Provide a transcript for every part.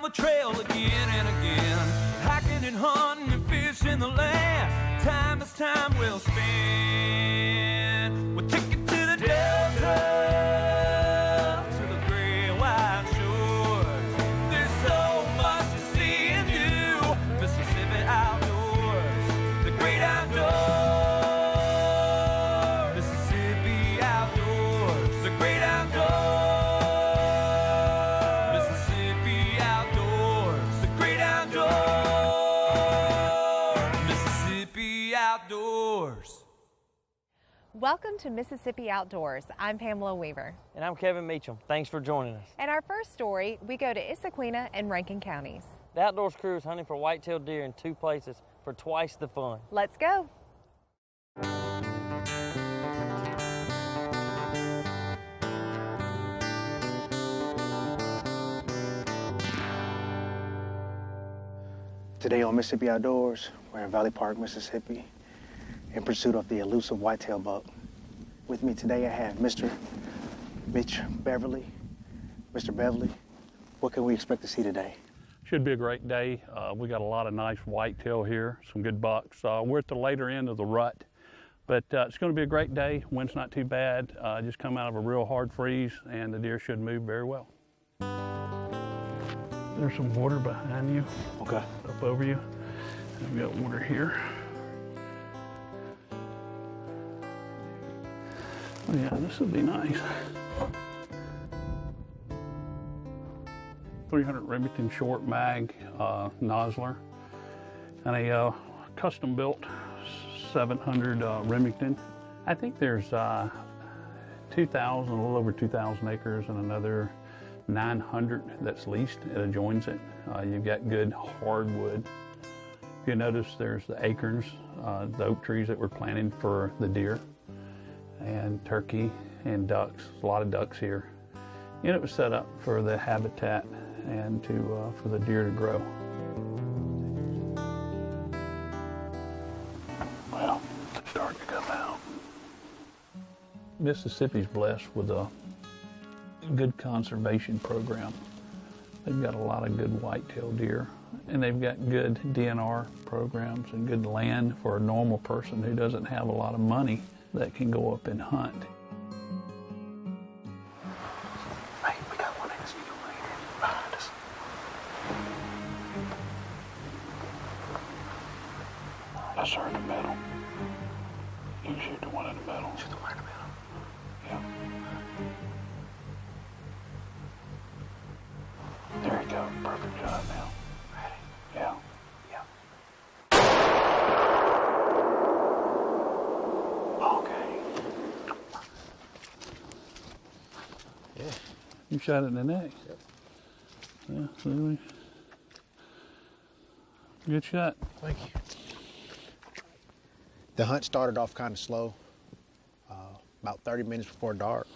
the trail again and again, hiking and hunting and fishing the land. Time is time well spent. We'll take it to the Delta, to the gray white shores. There's so much to see and do. Mississippi outdoors, the great outdoors. Mississippi outdoors, the great outdoors. Mississippi outdoors, the great outdoors. Mississippi outdoors. Welcome to Mississippi Outdoors. I'm Pamela Weaver. And I'm Kevin Meacham. Thanks for joining us. And our first story, we go to Issaquena and Rankin counties. The Outdoors crew is hunting for whitetail deer in 2 places for twice the fun. Let's go. Today on Mississippi Outdoors, we're in Valley Park, Mississippi, in pursuit of the elusive whitetail buck. With me today, I have Mr. Mitch Beverly. Mr. Beverly, what can we expect to see today? Should be a great day. We got a lot of nice whitetail here, some good bucks. We're at the later end of the rut, but it's going to be a great day. Wind's not too bad. Just come out of a real hard freeze, and the deer should move very well. There's some water behind you. Okay. Up over you. And we got water here. Oh yeah, this would be nice. 300 Remington short mag nozzler, and a custom built 700 Remington. I think there's 2,000, a little over 2,000 acres, and another 900 that's leased. It adjoins it. You've got good hardwood. If you notice, there's the acorns, the oak trees that we're planting for the deer, and turkey and ducks. A lot of ducks here. And it was set up for the habitat and to for the deer to grow. Well, they're starting to come out. Mississippi's blessed with a good conservation program. They've got a lot of good whitetail deer, and they've got good DNR programs and good land for a normal person who doesn't have a lot of money that can go up and hunt. Hey, we got one in this field right here behind us. That's her in the middle. You can shoot the one in the middle. Shoot the one in the middle. Yeah. There you go. Perfect shot now. Ready? Yeah. Yeah. Okay. Yeah. You shot it in the neck. Yep. Yeah, really. Good shot. Thank you. The hunt started off kind of slow. About 30 minutes before dark,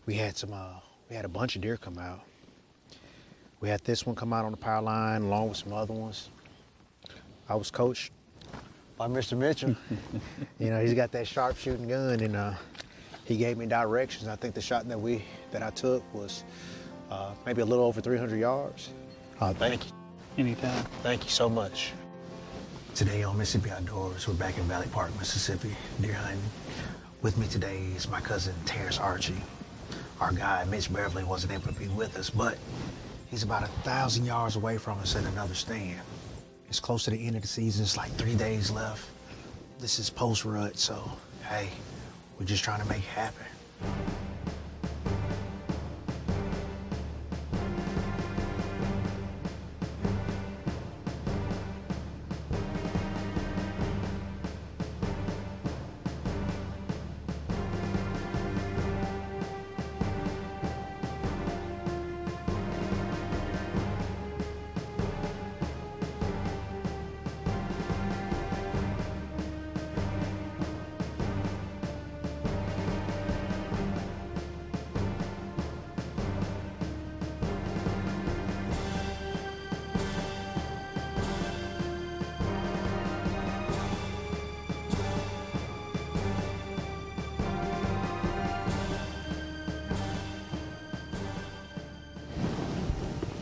we had a bunch of deer come out. We had this one come out on the power line along with some other ones. I was coached by Mr. Mitchell. You know, he's got that sharp shooting gun, and he gave me directions. I think the shot that I took was maybe a little over 300 yards. Thank you. Anytime. Thank you so much. Today on Mississippi Outdoors, we're back in Valley Park, Mississippi, deer hunting. With me today is my cousin, Terrence Archie. Our guy, Mitch Beverly, wasn't able to be with us, but he's about 1,000 yards away from us at another stand. It's close to the end of the season. It's like 3 days left. This is post-rut, so, hey, we're just trying to make it happen.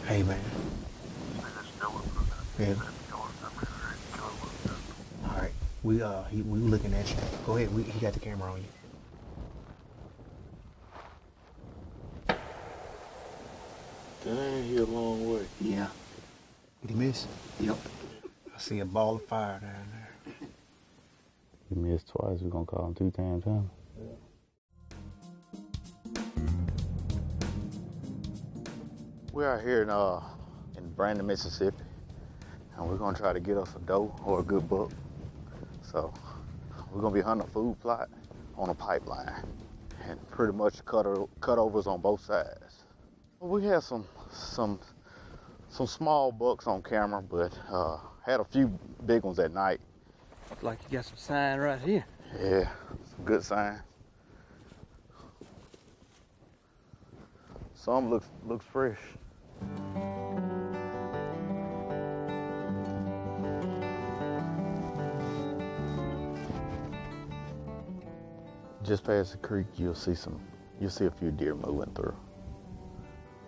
Hey, man. Yeah. All right. We looking at you. Go ahead. He got the camera on you. Dang, he a long way. Yeah. Did he miss? Yep. I see a ball of fire down there. He missed twice. We're gonna call him 2 times, huh? We're out here in Brandon, Mississippi, and we're gonna try to get us a doe or a good buck. So we're gonna be hunting a food plot on a pipeline, and pretty much cutovers on both sides. We had some small bucks on camera, but had a few big ones at night. Looks like you got some sign right here. Yeah, some good sign. Some looks fresh. Just past the creek, you'll see a few deer moving through.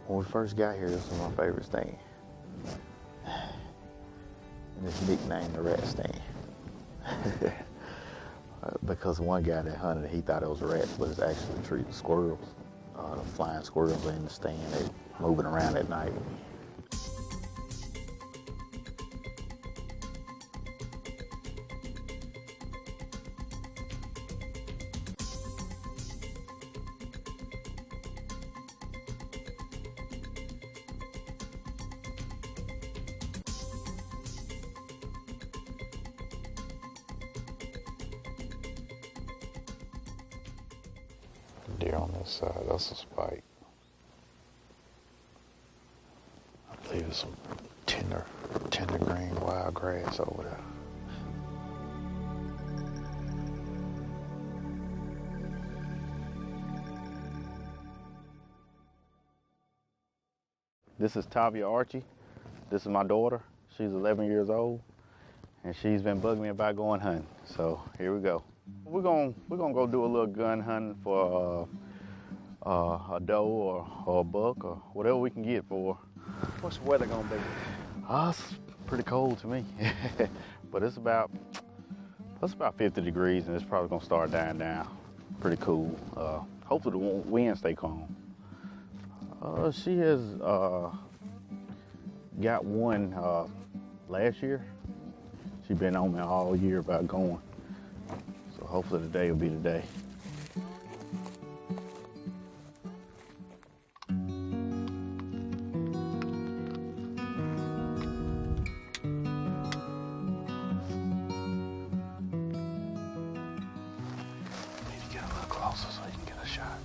When we first got here, this was my favorite stand. And it's nicknamed the rat stand. Because one guy that hunted, he thought it was rats, but it's actually squirrels. The flying squirrels in the stand, they moving around at night. Deer on this side, that's a spike. I believe there's some tender green wild grass over there. This is Tavia Archie. This is my daughter. She's 11 years old, and she's been bugging me about going hunting. So here we go. We're gonna go do a little gun hunting for a doe or a buck or whatever we can get for. What's the weather gonna be? It's pretty cold to me, but it's about 50 degrees, and it's probably gonna start dying down. Pretty cool. Hopefully the wind stay calm. She has got one last year. She's been on me all year about going. So hopefully today will be the day. Need to get a little closer so you can get a shot.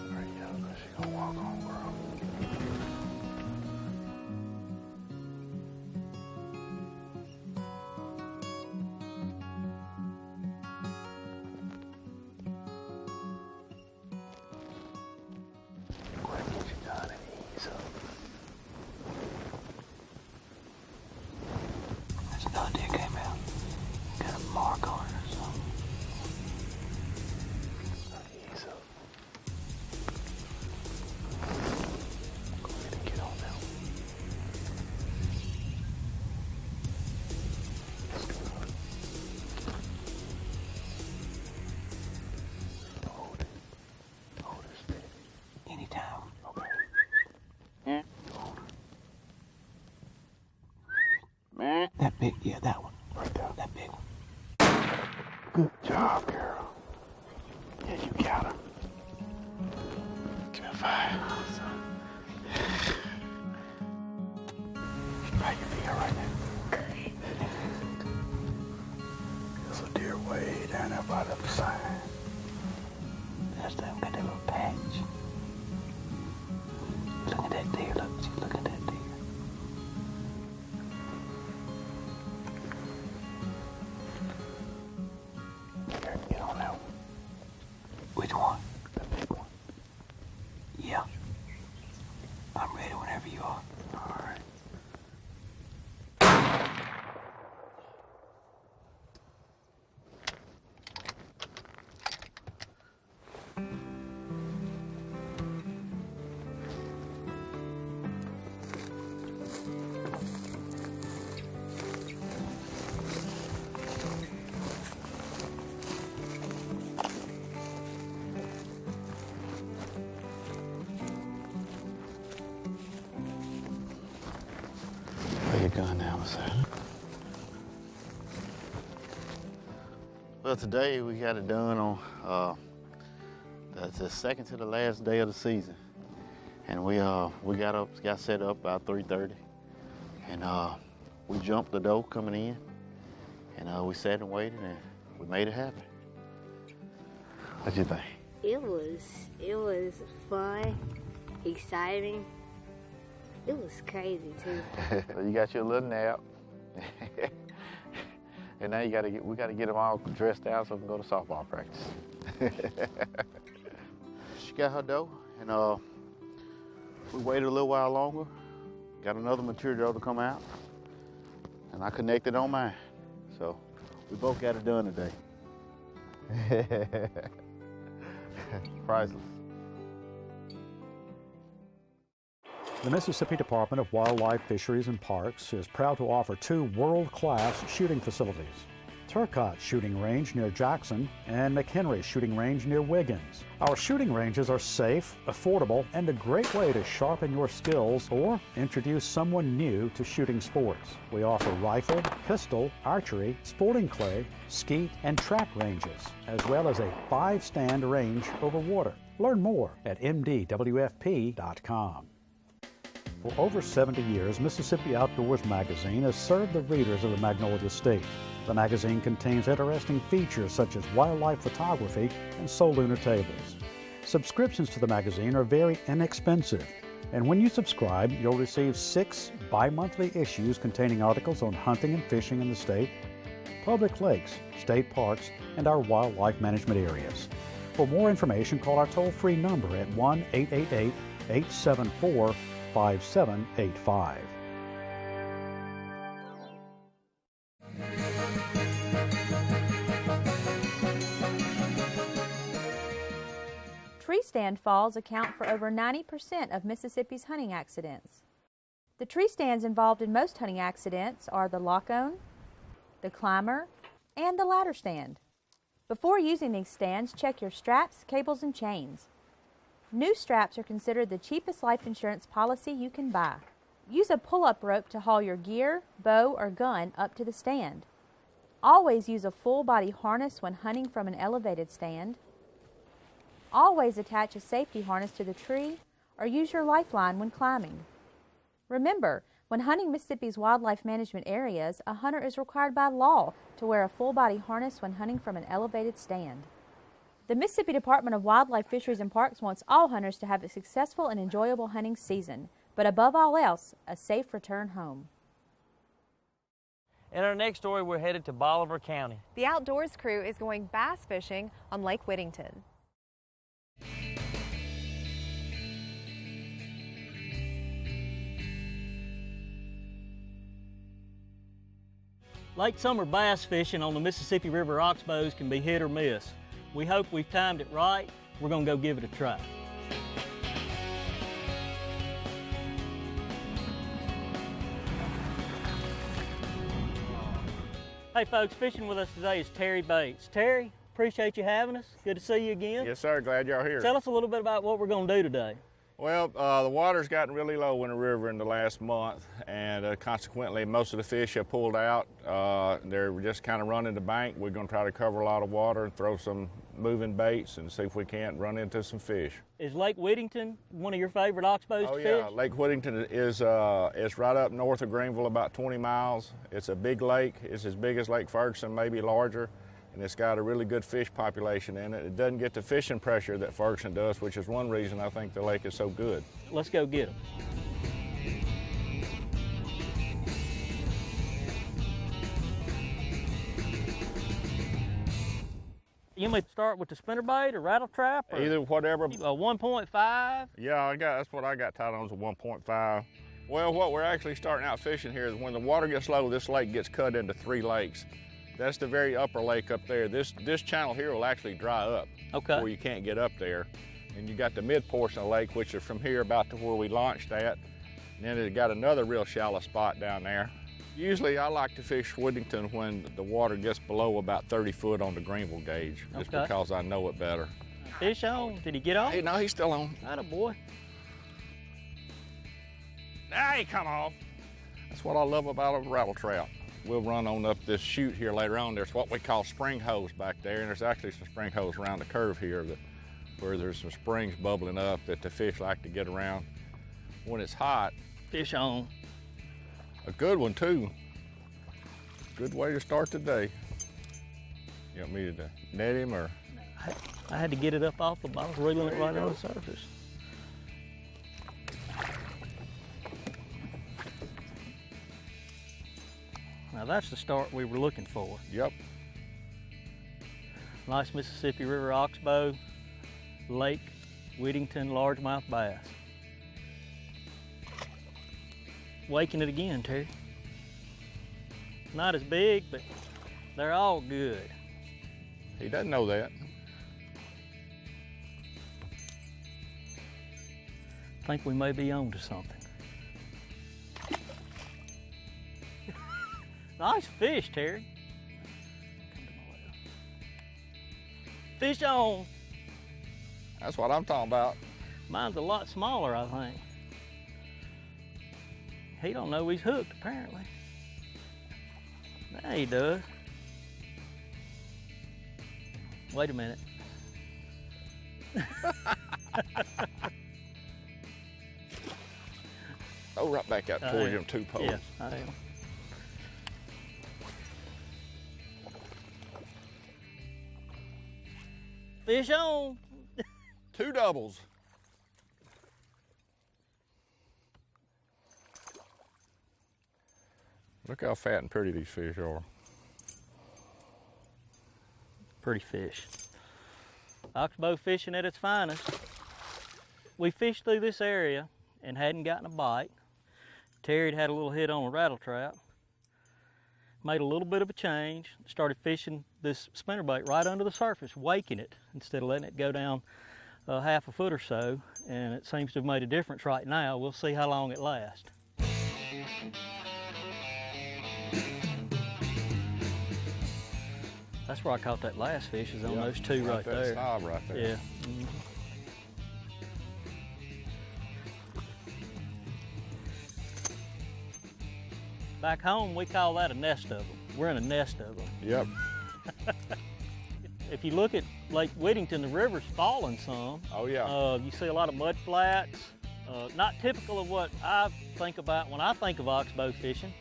There you go, 'cause she's gonna walk on, girl. There's another deer came out. Got a mark on it or something. Ease up. Go ahead and get on now. That's good. Hold it. Hold it steady. Anytime. Okay. Yeah. Hold it. Man. That big, yeah, that one. Right there. That big one. Good job, girl. Yeah, you got her. Give me a 5. How you feel right now? There's a deer way down there by the side. That's them got that little patch. Look at that deer, look at that deer. Okay, get on that one. Which one? The big one. Yeah. I'm ready whenever you are. All right. Now what's that? Well, today we got it done on the second to the last day of the season, and we got set up about 3:30, and we jumped the doe coming in, and we sat and waited, and we made it happen. What'd you think? It was fun, exciting. It was crazy too. So you got your little nap, and now we gotta get them all dressed out so we can go to softball practice. She got her doe, and we waited a little while longer. Got another mature doe to come out, and I connected on mine. So we both got it done today. Priceless. The Mississippi Department of Wildlife, Fisheries and Parks is proud to offer 2 world-class shooting facilities: Turcotte Shooting Range near Jackson and McHenry Shooting Range near Wiggins. Our shooting ranges are safe, affordable, and a great way to sharpen your skills or introduce someone new to shooting sports. We offer rifle, pistol, archery, sporting clay, skeet, and trap ranges, as well as a 5-stand range over water. Learn more at mdwfp.com. For over 70 years, Mississippi Outdoors magazine has served the readers of the Magnolia State. The magazine contains interesting features such as wildlife photography and soul lunar tables. Subscriptions to the magazine are very inexpensive, and when you subscribe, you'll receive 6 bi-monthly issues containing articles on hunting and fishing in the state, public lakes, state parks, and our wildlife management areas. For more information, call our toll-free number at 1-888-874-5785. Tree stand falls account for over 90% of Mississippi's hunting accidents. The tree stands involved in most hunting accidents are the lock-on, the climber, and the ladder stand. Before using these stands, check your straps, cables, and chains. New straps are considered the cheapest life insurance policy you can buy. Use a pull-up rope to haul your gear, bow, or gun up to the stand. Always use a full-body harness when hunting from an elevated stand. Always attach a safety harness to the tree or use your lifeline when climbing. Remember, when hunting Mississippi's wildlife management areas, a hunter is required by law to wear a full-body harness when hunting from an elevated stand. The Mississippi Department of Wildlife, Fisheries and Parks wants all hunters to have a successful and enjoyable hunting season, but above all else, a safe return home. In our next story, we're headed to Bolivar County. The Outdoors crew is going bass fishing on Lake Whittington. Late summer bass fishing on the Mississippi River Oxbows can be hit or miss. We hope we've timed it right. We're going to go give it a try. Hey folks, fishing with us today is Terry Bates. Terry, appreciate you having us. Good to see you again. Yes, sir. Glad y'all here. Tell us a little bit about what we're going to do today. Well, the water's gotten really low in the river in the last month, and consequently, most of the fish have pulled out. They're just kind of running the bank. We're going to try to cover a lot of water and throw some moving baits and see if we can't run into some fish. Is Lake Whittington one of your favorite oxbows to fish? Oh yeah, Lake Whittington is right up north of Greenville, about 20 miles. It's a big lake. It's as big as Lake Ferguson, maybe larger. And it's got a really good fish population in it. It doesn't get the fishing pressure that Ferguson does, which is one reason I think the lake is so good. Let's go get them. You may start with the spinnerbait or rattle trap? Or either whatever. A 1.5? Yeah, that's what I got tied on, is a 1.5. Well, what we're actually starting out fishing here is when the water gets low, this lake gets cut into 3 lakes. That's the very upper lake up there. This channel here will actually dry up. Okay. Where you can't get up there. And you got the mid portion of the lake, which is from here about to where we launched at. And then it got another real shallow spot down there. Usually I like to fish Whittington when the water gets below about 30 foot on the Greenville gauge, just because I know it better. Fish on? Did he get off? Hey, no, he's still on. Atta boy. Now he come off. That's what I love about a rattle trap. We'll run on up this chute here later on. There's what we call spring hose back there, and there's actually some spring hose around the curve here where there's some springs bubbling up that the fish like to get around when it's hot. Fish on. A good one too. Good way to start the day. You want me to net him or? I had to get it up off the bottom. I was reeling it right on the surface. Now that's the start we were looking for. Yep. Nice Mississippi River Oxbow, Lake, Whittington, largemouth bass. Waking it again, Terry. Not as big, but they're all good. He doesn't know that. I think we may be on to something. Nice fish, Terry. Fish on. That's what I'm talking about. Mine's a lot smaller, I think. He don't know he's hooked, apparently. Now he does. Wait a minute. Oh, right back out toward them 2 poles. Yeah, I am. Fish on. 2 doubles. Look how fat and pretty these fish are. Pretty fish. Oxbow fishing at its finest. We fished through this area and hadn't gotten a bite. Terry had a little hit on a rattle trap. Made a little bit of a change. Started fishing this spinnerbait right under the surface, waking it instead of letting it go down half a foot or so. And it seems to have made a difference right now. We'll see how long it lasts. That's where I caught that last fish, is on those 2 right there. That snob right there. Yeah. Mm-hmm. Back home, we call that a nest of them. We're in a nest of them. Yep. If you look at Lake Whittington, the river's fallen some. Oh, yeah. You see a lot of mud flats. Not typical of what I think about when I think of oxbow fishing.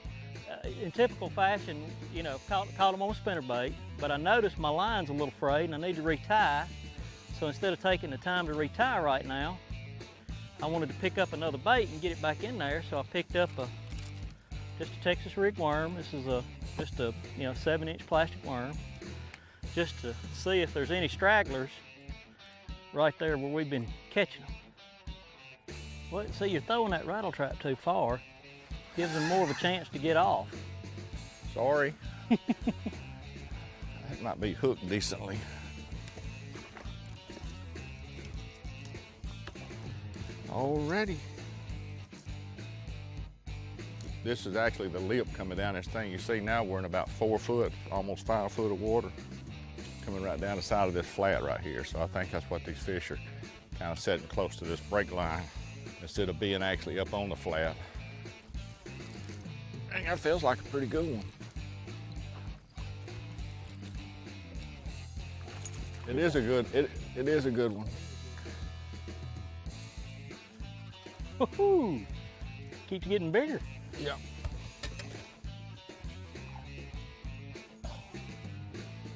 In typical fashion, you know, caught them on a spinnerbait, but I noticed my line's a little frayed and I need to retie. So instead of taking the time to retie right now, I wanted to pick up another bait and get it back in there. So I picked up just a Texas rig worm. This is just a 7-inch plastic worm, just to see if there's any stragglers right there where we've been catching them. Well, see, you're throwing that rattle trap too far. Gives them more of a chance to get off. Sorry. That might be hooked decently. Alrighty. This is actually the lip coming down this thing. You see now we're in about 4 foot, almost 5 foot of water coming right down the side of this flat right here. So I think that's what these fish are kind of sitting close to this break line instead of being actually up on the flat. Dang, that feels like a pretty good one. It is a good one. Woohoo! Keeps getting bigger. Yeah.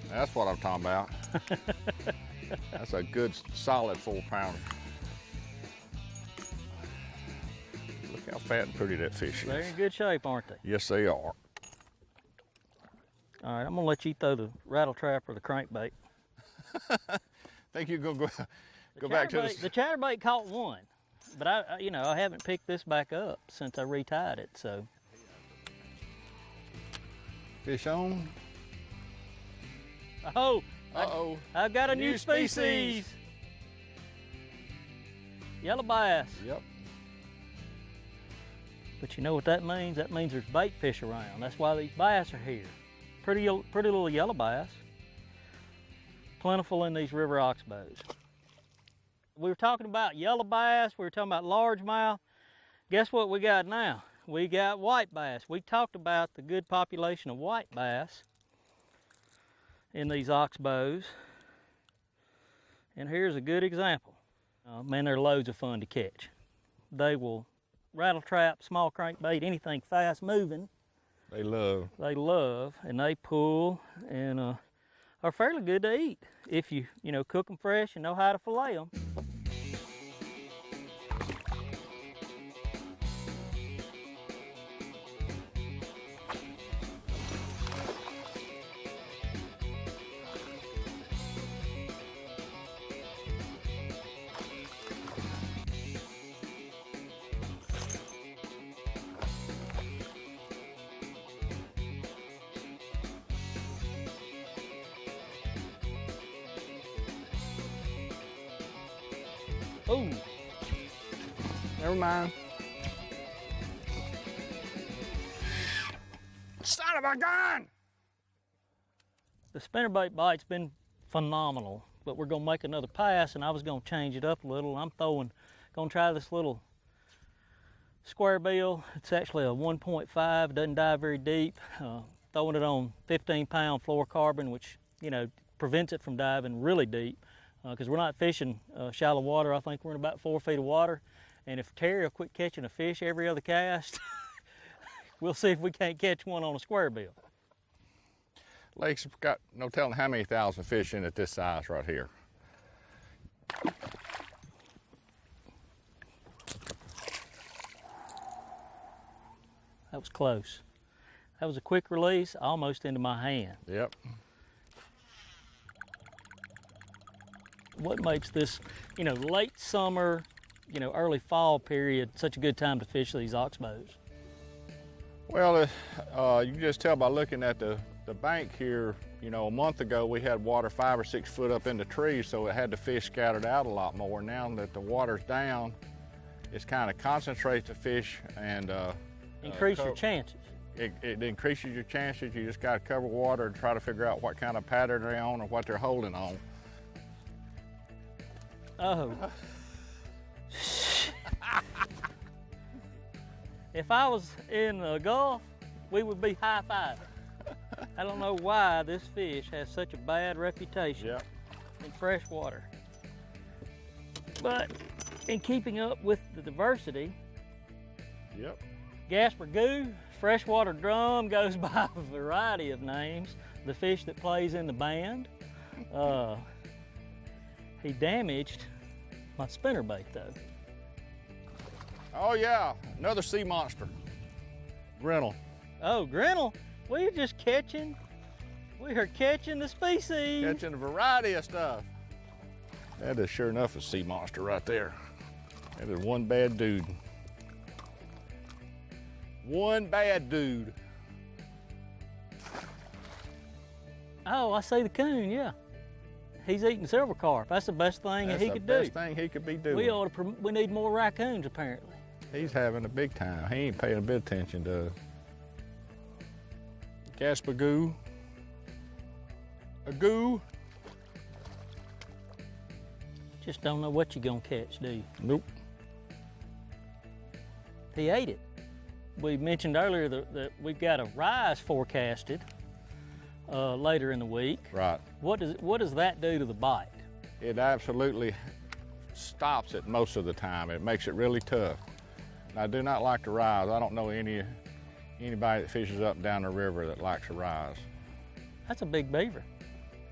That's what I'm talking about. That's a good, solid 4-pounder. Look how fat and pretty that fish is. They're in good shape, aren't they? Yes, they are. All right, I'm gonna let you throw the rattle trap or the crankbait. Think you're gonna go back to the chatterbait caught one, but I haven't picked this back up since I retied it. So fish on. Oh, uh-oh! I've got a new species. Yellow bass. Yep. But you know what that means? That means there's bait fish around. That's why these bass are here. Pretty little yellow bass. Plentiful in these river oxbows. We were talking about yellow bass. We were talking about largemouth. Guess what we got now? we got white bass. We talked about the good population of white bass in these Oxbows. And here's a good example. Man, they're loads of fun to catch. They will rattle trap, small crankbait, anything fast moving. They love. They love, and they pull and are fairly good to eat if you cook them fresh and know how to fillet them. Oh, Never mind. Son of a gun! the spinnerbait bite's been phenomenal, but we're gonna make another pass, and I was gonna change it up a little. I'm gonna try this little square bill. It's actually a 1.5, doesn't dive very deep. Throwing it on 15-pound fluorocarbon, which prevents it from diving really deep, because we're not fishing shallow water. I think we're in about 4 feet of water, and if Terry will quit catching a fish every other cast, we'll see if we can't catch one on a square bill. Lake's got no telling how many thousand fish in it this size right here. That was close. That was a quick release, almost into my hand. Yep. What makes this, late summer, early fall period such a good time to fish these Oxbows? Well, you can just tell by looking at the bank here. A month ago we had water 5 or 6 foot up in the trees, so it had the fish scattered out a lot more. Now that the water's down, it's kind of concentrates the fish and increase your chances. It increases your chances. You just got to cover water and try to figure out what kind of pattern they're on or what they're holding on. Oh. If I was in the Gulf, we would be high-fiving. I don't know why this fish has such a bad reputation in fresh water. But in keeping up with the diversity, Gasper Goo, freshwater drum goes by a variety of names. The fish that plays in the band. He damaged my spinnerbait though. Oh yeah, another sea monster. Grinnell. Oh, Grinnell. We are just catching. We are catching the species. Catching a variety of stuff. That is sure enough a sea monster right there. That is one bad dude. One bad dude. Oh, I see the coon, yeah. He's eating silver carp. That's the best thing he could do. That's the best thing he could be doing. We need more raccoons, apparently. He's having a big time. He ain't paying a bit of attention to Gasper Goo. A goo. Just don't know what you're gonna catch, do you? Nope. He ate it. We mentioned earlier that we've got a rise forecasted later in the week. Right. What does that do to the bite? It absolutely stops it most of the time. It makes it really tough. And I do not like to rise. I don't know anybody that fishes up and down the river that likes to rise. That's a big beaver.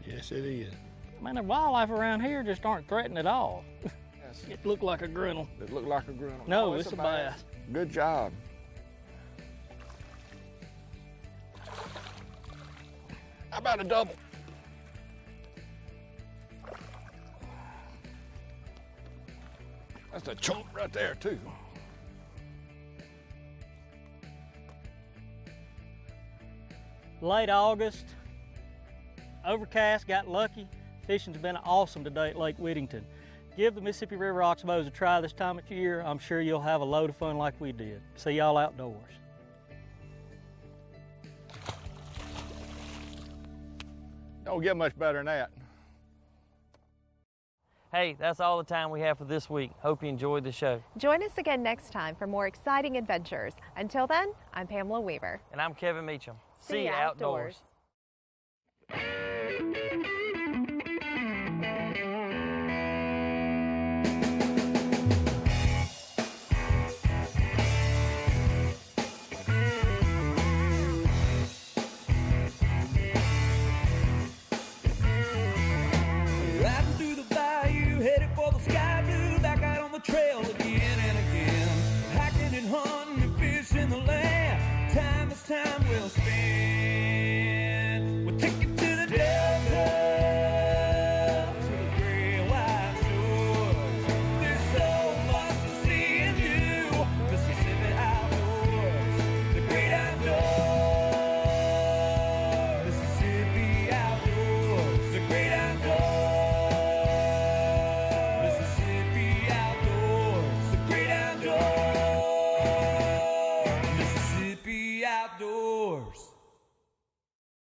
Yes, it is. Man, the wildlife around here just aren't threatened at all. Yes. It looked like a grinnell. It looked like a grinnell. No, it's a bass. Good job. How about a double? That's a chunk right there, too. Late August, overcast, got lucky. Fishing's been awesome today at Lake Whittington. Give the Mississippi River Oxbows a try this time of year. I'm sure you'll have a load of fun like we did. See y'all outdoors. Don't get much better than that. Hey, that's all the time we have for this week. Hope you enjoyed the show. Join us again next time for more exciting adventures. Until then, I'm Pamela Weaver. And I'm Kevin Meacham. See ya outdoors.